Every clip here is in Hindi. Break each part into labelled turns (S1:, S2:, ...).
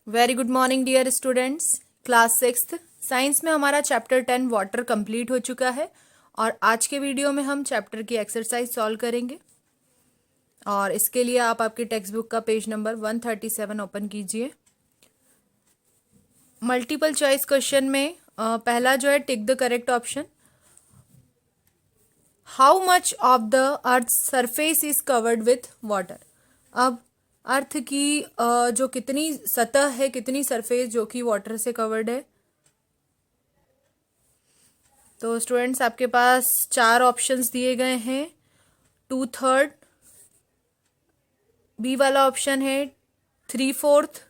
S1: Very good morning dear students. Class 6th science में हमारा चैप्टर 10 वाटर कंप्लीट हो चुका है और आज के वीडियो में हम चैप्टर की एक्सरसाइज सॉल्व करेंगे। और इसके लिए आप आपकी टेक्स्ट बुक का पेज नंबर 137 ओपन कीजिए। मल्टीपल चॉइस क्वेश्चन में पहला जो है tick the correct option. How much of the earth surface is covered with water. अब अर्थ की जो कितनी सतह है, कितनी सरफेस जो कि वाटर से कवर्ड है। तो स्टूडेंट्स आपके पास 4 ऑप्शंस दिए गए हैं। 2/3, बी वाला ऑप्शन है 3/4,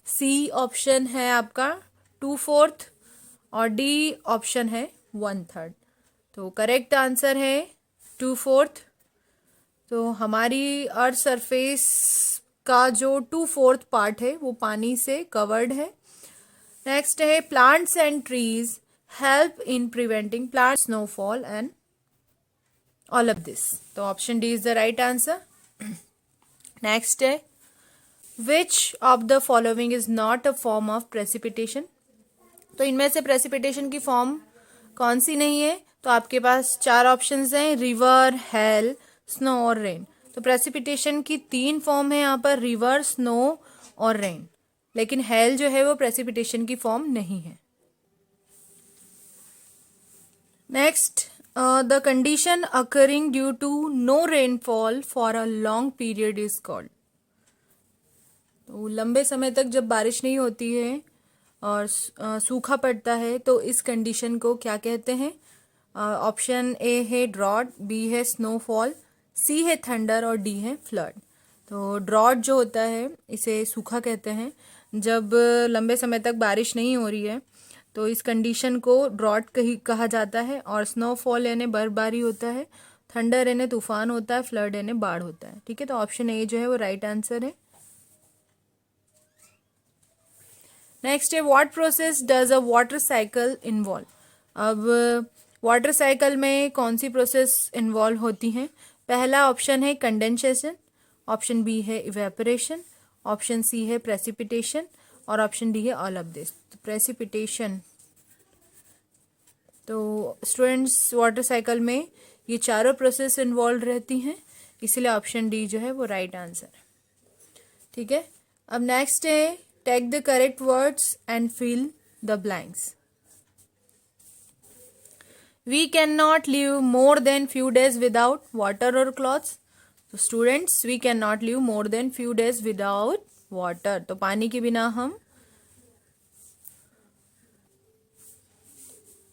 S1: सी ऑप्शन है आपका 2/4 और डी ऑप्शन है 1/3। तो करेक्ट आंसर है 2/4। तो हमारी अर्थ सरफेस का जो 2/4 पार्ट है वो पानी से कवर्ड है। नेक्स्ट है plants and trees help in preventing plant snowfall and all of this. तो option D is the right answer. Next है which of the following is not a form of precipitation. तो इनमें से प्रेसिपिटेशन की फॉर्म कौन सी नहीं है। तो आपके पास 4 ऑप्शंस हैं, रिवर, हेल, स्नो और रेन। तो प्रेसिपिटेशन की 3 फॉर्म है यहाँ पर, रिवर, स्नो और रेन। लेकिन हेल जो है वो प्रेसिपिटेशन की फॉर्म नहीं है। Next, the condition occurring due to no rainfall for a long period is called. तो लंबे समय तक जब बारिश नहीं होती है और सूखा पड़ता है तो इस कंडीशन को क्या कहते हैं। ऑप्शन ए है ड्रॉट, बी है स्नोफॉल, सी है थंडर और डी है फ्लड। तो ड्रॉट जो होता है इसे सूखा कहते हैं। जब लंबे समय तक बारिश नहीं हो रही है तो इस कंडीशन को ड्रॉट कहा जाता है। और स्नोफॉल यानी बर्फबारी होता है, थंडर यानी तूफान होता है, फ्लड यानी बाढ़ होता है। ठीक है, तो ऑप्शन ए जो है वो राइट आंसर है। नेक्स्ट है what process does a water cycle involve. अब वाटर साइकिल में कौन सी प्रोसेस इन्वॉल्व होती हैं। पहला ऑप्शन है कंडेंसेशन, ऑप्शन बी है इवेपोरेशन, ऑप्शन सी है प्रेसिपिटेशन और ऑप्शन डी है ऑल ऑफ दिस। तो प्रेसिपिटेशन, तो स्टूडेंट्स वाटर साइकिल में ये चारों प्रोसेस इन्वॉल्व रहती हैं, इसलिए ऑप्शन डी जो है वो राइट आंसर है। ठीक है, अब नेक्स्ट है take the correct words and fill the blanks. We cannot live more than few days without water or clothes. So students, we cannot live more than few days without water. तो पानी के बिना हम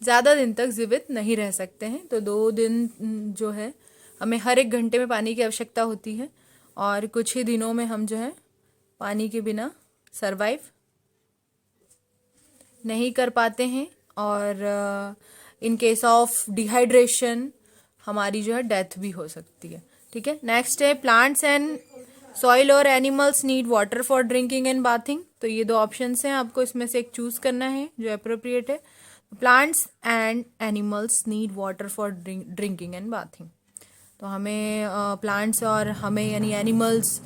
S1: ज़्यादा दिन तक जीवित नहीं रह सकते हैं। तो 2 दिन जो है हमें हर 1 घंटे में पानी की आवश्यकता होती है और कुछ ही दिनों में हम जो है पानी के बिना सरवाइव नहीं कर पाते हैं। और इन केस ऑफ डिहाइड्रेशन हमारी जो है डेथ भी हो सकती है। ठीक है, नेक्स्ट है प्लांट्स एंड सॉइल और animals need water for drinking and bathing. तो ये 2 ऑप्शंस हैं, आपको इसमें से एक चूज करना है जो अप्रोप्रिएट है। Plants and animals need water for drinking and bathing. तो हमें प्लांट्स और हमें यानी एनिमल्स,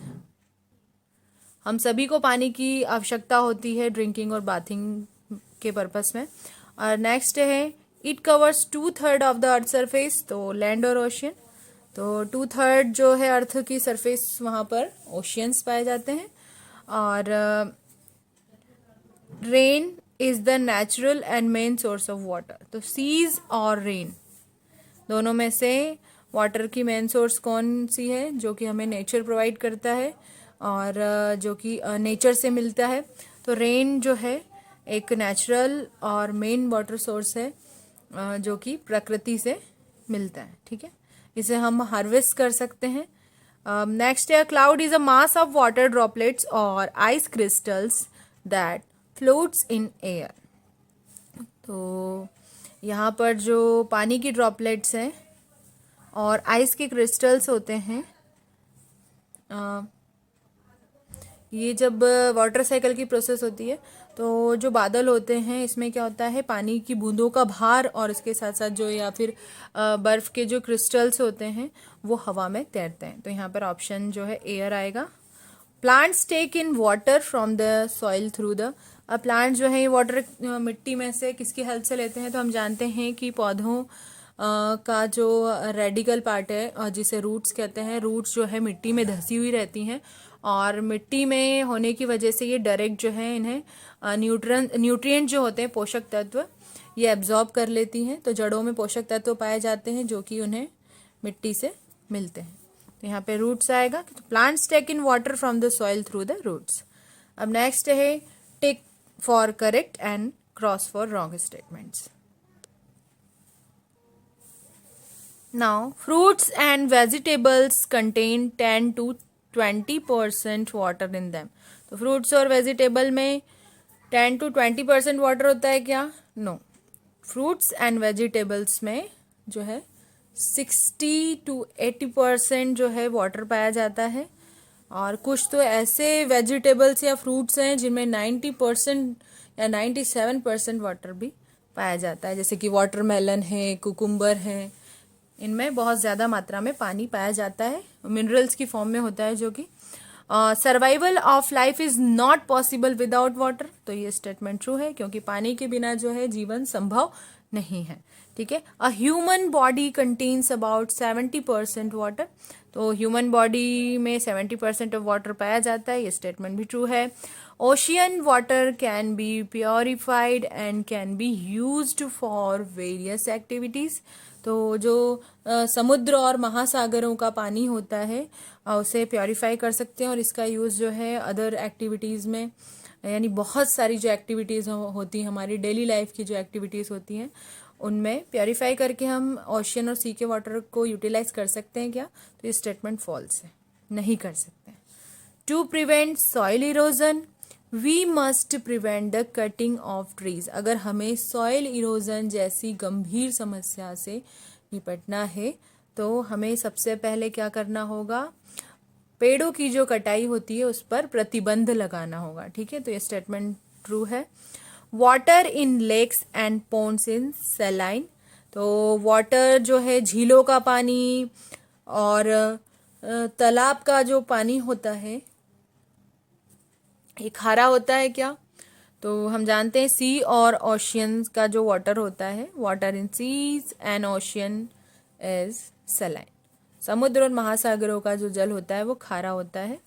S1: हम सभी को पानी की आवश्यकता होती है ड्रिंकिंग और बाथिंग के पर्पस में। और नेक्स्ट है it covers 2/3 of the earth surface. तो लैंड और ओशियन। तो 2/3 जो है अर्थ की सरफेस वहाँ पर ओशियंस पाए जाते हैं। और rain is the natural and main source of water. तो सीज और रेन दोनों में से वाटर की मेन सोर्स कौन सी है, जो कि हमें नेचर प्रोवाइड करता है और जो कि नेचर से मिलता है। तो रेन जो है एक नेचुरल और मेन वाटर सोर्स है जो कि प्रकृति से मिलता है। ठीक है, इसे हम हार्वेस्ट कर सकते हैं। नेक्स्ट है cloud is a mass of water droplets और ice crystals that floats in air. तो यहाँ पर जो पानी की ड्रॉपलेट्स हैं और आइस के क्रिस्टल्स होते हैं, ये जब वाटर साइकिल की प्रोसेस होती है तो जो बादल होते हैं इसमें क्या होता है, पानी की बूंदों का भार और इसके साथ साथ जो या फिर बर्फ के जो क्रिस्टल्स होते हैं वो हवा में तैरते हैं। तो यहाँ पर ऑप्शन जो है एयर आएगा। Plants take in water from the soil through the, अब प्लांट जो है ये वाटर मिट्टी में से किसकी हेल्प से लेते हैं, तो हम जानते हैं कि पौधों का जो रेडिकल पार्ट है जिसे रूट्स कहते हैं, रूट्स जो है मिट्टी में धसी हुई रहती हैं और मिट्टी में होने की वजह से ये डायरेक्ट जो है इन्हें न्यूट्रिएंट जो होते हैं पोषक तत्व ये एब्जॉर्ब कर लेती हैं। तो जड़ों में पोषक तत्व पाए जाते हैं जो कि उन्हें मिट्टी से मिलते हैं। तो यहाँ पे रूट्स आएगा। तो plants take in water from the soil through the roots. अब नेक्स्ट है tick for correct and cross for wrong statements. Now, fruits and vegetables contain 10 to 20% water in them. तो फ्रूट्स और वेजिटेबल में 10 to 20% वाटर होता है क्या? नो। फ्रूट्स एंड वेजिटेबल्स में जो है 60 to 80% जो है वाटर पाया जाता है और कुछ तो ऐसे वेजिटेबल्स या फ्रूट्स हैं जिनमें 90% या 97% वाटर भी पाया जाता है, जैसे कि वाटरमेलन है, कुकुम्बर है, इनमें बहुत ज़्यादा मात्रा में पानी पाया जाता है, मिनरल्स की फॉर्म में होता है जो कि survival of life is not possible without water. तो ये स्टेटमेंट ट्रू है क्योंकि पानी के बिना जो है जीवन संभव नहीं है। ठीक है। A human body contains about 70% water. तो ह्यूमन बॉडी में 70% ऑफ वाटर पाया जाता है, ये स्टेटमेंट भी ट्रू है। Ocean water can be purified and can be used for various activities. तो जो समुद्र और महासागरों का पानी होता है उसे प्योरीफाई कर सकते हैं और इसका यूज़ जो है अदर एक्टिविटीज़ में, यानी बहुत सारी जो एक्टिविटीज़ होती हैं हमारी डेली लाइफ की जो एक्टिविटीज़ होती हैं उनमें प्योरीफाई करके हम ओशियन और सी के वाटर को यूटिलाइज कर सकते हैं क्या? तो ये स्टेटमेंट फॉल्स है, नहीं कर सकते। To prevent soil erosion we must prevent the cutting of trees. अगर हमें सॉइल इरोजन जैसी गंभीर समस्या से निपटना है तो हमें सबसे पहले क्या करना होगा? पेड़ों की जो कटाई होती है उस पर प्रतिबंध लगाना होगा। ठीक है, तो ये स्टेटमेंट ट्रू है। Water in lakes and ponds in saline. तो वाटर जो है झीलों का पानी और तालाब का जो पानी होता है ये खारा होता है क्या? तो हम जानते हैं सी और ओशियन का जो वाटर होता है, water in seas and ocean is saline. समुद्र और महासागरों का जो जल होता है वो खारा होता है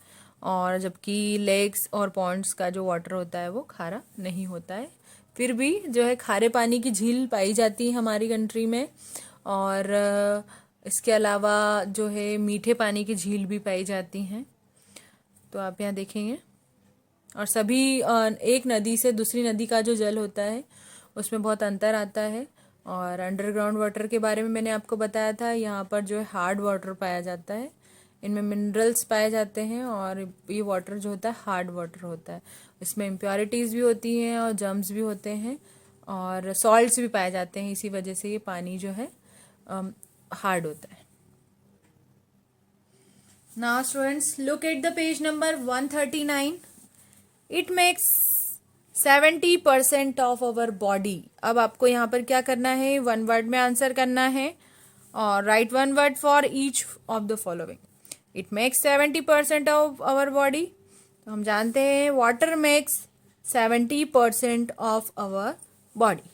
S1: और जबकि लेक्स और पॉन्ड्स का जो वाटर होता है वो खारा नहीं होता है। फिर भी जो है खारे पानी की झील पाई जाती है हमारी कंट्री में और इसके अलावा जो है मीठे पानी की झील भी पाई जाती हैं। तो आप यहाँ देखेंगे और सभी एक नदी से दूसरी नदी का जो जल होता है उसमें बहुत अंतर आता है। और अंडरग्राउंड वाटर के बारे में मैंने आपको बताया था, यहाँ पर जो है हार्ड वाटर पाया जाता है, इनमें मिनरल्स पाए जाते हैं और ये वाटर जो होता है हार्ड वाटर होता है। इसमें इम्प्योरिटीज़ भी होती हैं और जर्म्स भी होते हैं और सॉल्ट्स भी पाए जाते हैं, इसी वजह से ये पानी जो है हार्ड होता है। Now students look at the page number 139। It makes 70% of our body. अब आपको यहाँ पर क्या करना है? वन वर्ड में आंसर करना है और right one word for each of the following. It makes 70% of our body. तो हम जानते हैं water makes 70% of our body.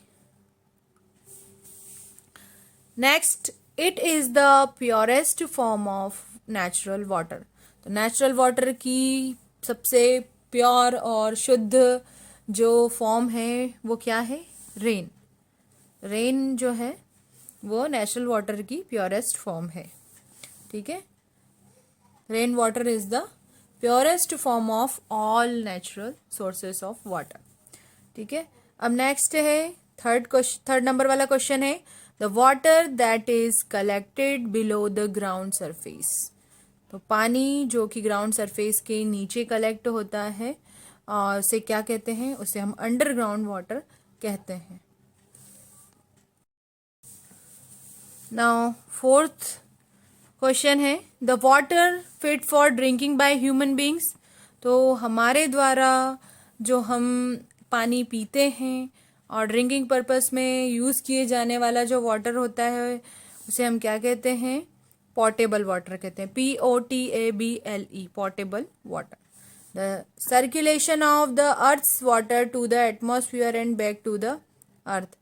S1: Next, it is the purest form of natural water. तो नेचुरल वाटर की सबसे प्योर और शुद्ध जो फॉर्म है वो क्या है? रेन। रेन जो है वो नेचुरल वाटर की प्योरेस्ट फॉर्म है। ठीक है, rain water is the purest form of all natural sources of water. ठीक है, अब नेक्स्ट है थर्ड नंबर वाला क्वेश्चन है the water that is collected below the ground surface. तो पानी जो कि ग्राउंड सरफेस के नीचे कलेक्ट होता है और उसे क्या कहते हैं? उसे हम अंडरग्राउंड वाटर कहते हैं। नाउ फोर्थ क्वेश्चन है the water fit for drinking by human beings. तो हमारे द्वारा जो हम पानी पीते हैं और ड्रिंकिंग पर्पस में यूज़ किए जाने वाला जो वाटर होता है उसे हम क्या कहते हैं? पोर्टेबल वाटर कहते हैं। POTABLE portable water. The circulation of the earth's water to the atmosphere and back to the earth.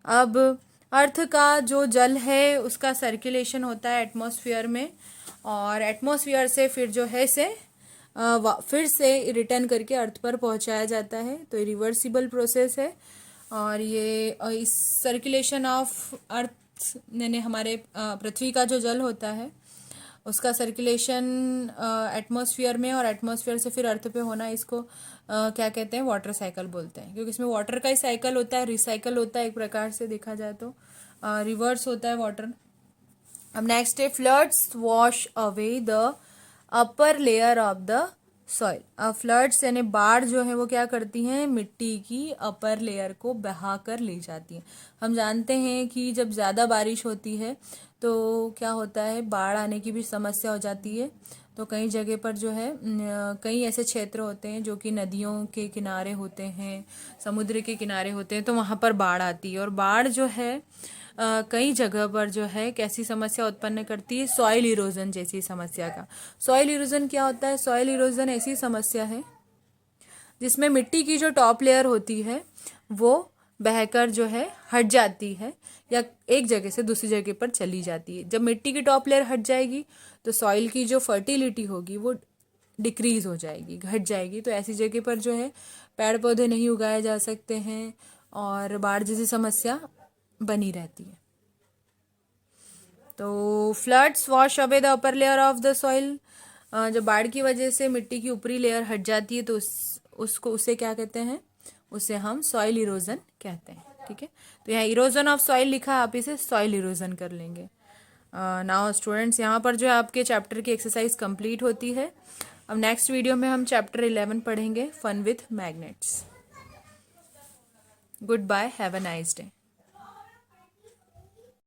S1: अब अर्थ का जो जल है उसका सर्कुलेशन होता है एटमॉस्फेयर में, और एटमॉस्फेयर से फिर जो है से फिर से रिटर्न करके अर्थ पर पहुंचाया जाता है। तो रिवर्सिबल प्रोसेस है। और ये इस सर्कुलेशन ऑफ अर्थ यानी हमारे पृथ्वी का जो जल होता है उसका सर्कुलेशन एटमॉस्फेयर में और एटमॉस्फेयर से फिर अर्थ पे होना, इसको क्या कहते हैं, वाटर साइकिल बोलते हैं। क्योंकि इसमें वाटर का ही साइकिल होता है, रिसाइकल होता है एक प्रकार से देखा जाए तो, रिवर्स होता है वाटर। अब नेक्स्ट है floods wash away the upper layer of the soil. अब फ्लड्स यानी बाढ़ जो है वो क्या करती हैं, मिट्टी की अपर लेयर को बहा कर ले जाती हैं। हम जानते हैं कि जब ज़्यादा बारिश होती है तो क्या होता है, बाढ़ आने की भी समस्या हो जाती है। तो कई जगह पर जो है कई ऐसे क्षेत्र होते हैं जो कि नदियों के किनारे होते हैं, समुद्र के किनारे होते हैं, तो वहाँ पर बाढ़ आती है। और बाढ़ जो है कई जगह पर जो है कैसी समस्या उत्पन्न करती है, सॉइल इरोजन जैसी समस्या का। सॉइल इरोजन क्या होता है, सॉइल इरोजन ऐसी समस्या है जिसमें मिट्टी की जो टॉप लेयर होती है वो बहकर जो है हट जाती है या एक जगह से दूसरी जगह पर चली जाती है। जब मिट्टी की टॉप लेयर हट जाएगी तो सॉइल की जो फर्टिलिटी होगी वो डिक्रीज हो जाएगी, घट जाएगी। तो ऐसी जगह पर जो है पेड़ पौधे नहीं उगाए जा सकते हैं और बाढ़ जैसी समस्या बनी रहती है। तो floods wash away the upper layer of the soil. जब बाढ़ की वजह से मिट्टी की ऊपरी लेयर हट जाती है तो उसे क्या कहते हैं, उसे हम सॉइल इरोजन कहते हैं। ठीक है, तो यहाँ इरोजन ऑफ सॉइल लिखा है, आप इसे सॉइल इरोजन कर लेंगे। नाउ स्टूडेंट्स, यहाँ पर जो है आपके चैप्टर की एक्सरसाइज कंप्लीट होती है। अब नेक्स्ट वीडियो में हम चैप्टर 11 पढ़ेंगे, fun with magnets. Goodbye, have a nice day.